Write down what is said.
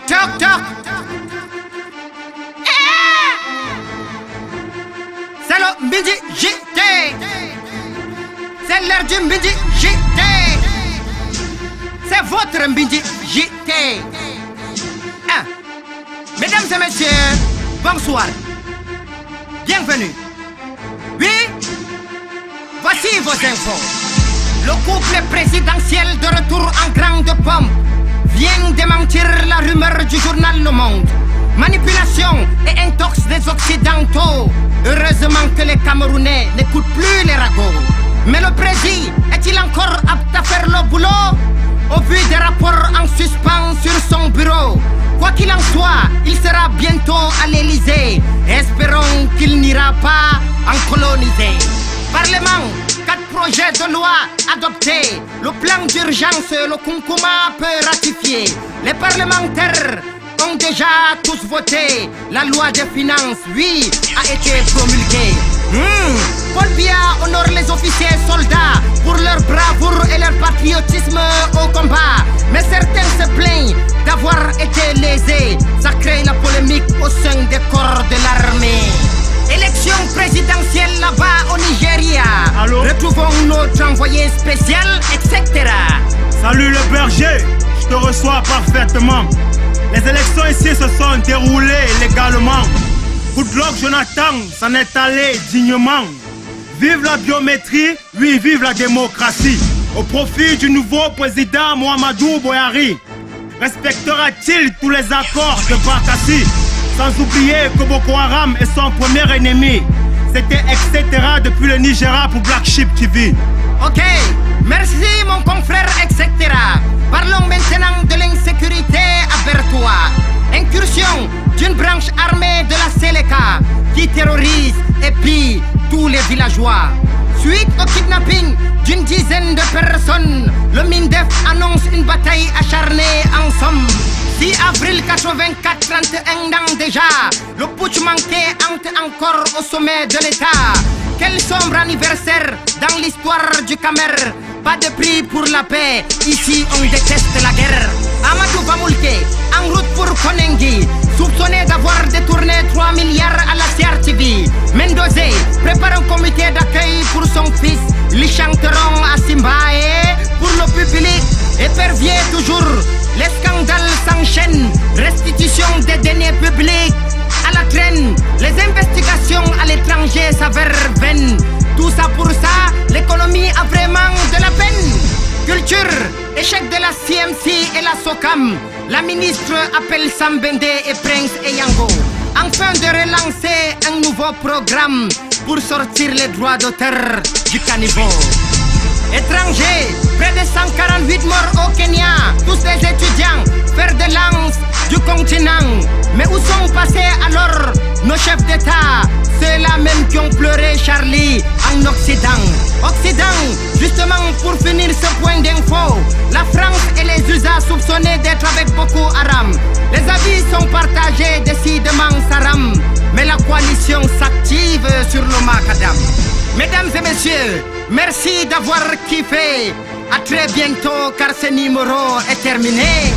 Toc toc. C'est le midi JT. C'est l'heure du midi JT. C'est votre midi JT. Mesdames et messieurs, bonsoir. Bienvenue. Oui, voici vos infos. Le couple présidentiel de retour en grande pompe vient démentir la rumeur du journal Le Monde. Manipulation et intox des Occidentaux. Heureusement que les Camerounais n'écoutent plus les ragots. Mais le président est-il encore apte à faire le boulot? Au vu des rapports en suspens sur son bureau. Quoi qu'il en soit, il sera bientôt à l'Élysée. Espérons qu'il n'ira pas en coloniser. Parlement, 4 projets de loi adoptés. Le plan d'urgence, le Kunkuma peut ratifier. Les parlementaires ont déjà tous voté. La loi des finances, oui, a été promulguée. Paul Biya honore les officiers soldats pour leur bravoure et leur patriotisme au combat. Mais certains se plaignent d'avoir été lésés. Ça crée la polémique au sein des corps de l'armée. Élection présidentielle là-bas au Nigeria. Allô? Retrouvons notre envoyé spécial, etc. Salut le berger, je te reçois parfaitement. Les élections ici se sont déroulées légalement. Goodluck Jonathan s'en est allé dignement. Vive la biométrie, oui, vive la démocratie. Au profit du nouveau président Muhammadu Buhari. Respectera-t-il tous les accords de Bakassi? Sans oublier que Boko Haram est son premier ennemi. C'était etc. depuis le Nigeria pour Black Sheep TV. Ok, merci mon confrère, etc. Parlons maintenant de l'insécurité à Bertoua. Incursion d'une branche armée de la Seleka qui terrorise et pille tous les villageois. Suite au kidnapping d'une dizaine de personnes, le MINDEF annonce une bataille acharnée en somme. 6 avril 84, 31 ans déjà, le putsch manqué hante encore au sommet de l'État. Quel sombre anniversaire dans l'histoire du Camer. Pas de prix pour la paix, ici on déteste la guerre. Amadou Bamoulke, en route pour Konengi, soupçonné d'avoir détourné 3 milliards à la CRTV. Mendozé prépare un comité d'accueil pour son fils. Ils chanteront à Simbae pour le public. Épervier toujours, les scandales s'enchaînent. Restitution des deniers publics à la traîne. Les investigations à l'étranger s'avèrent vaines. Tout ça pour ça, l'économie a vraiment de la peine. Culture, échec de la CMC et la SOCAM. La ministre appelle Sambende et Prince Eyango. Enfin de relancer un nouveau programme pour sortir les droits d'auteur du caniveau. Étrangers, près de 148 morts au Kenya. Tous les étudiants, fer de lance du continent. Mais où sont passés alors nos chefs d'État? Ceux-là même qui ont pleuré Charlie en Occident. Occident, justement pour finir ce point d'info, la France et les USA soupçonnés d'être avec Boko Haram. Les avis sont partagés, décidément ça rame. Mais la coalition s'active sur le macadam. Mesdames et messieurs, merci d'avoir kiffé. À très bientôt car ce numéro est terminé.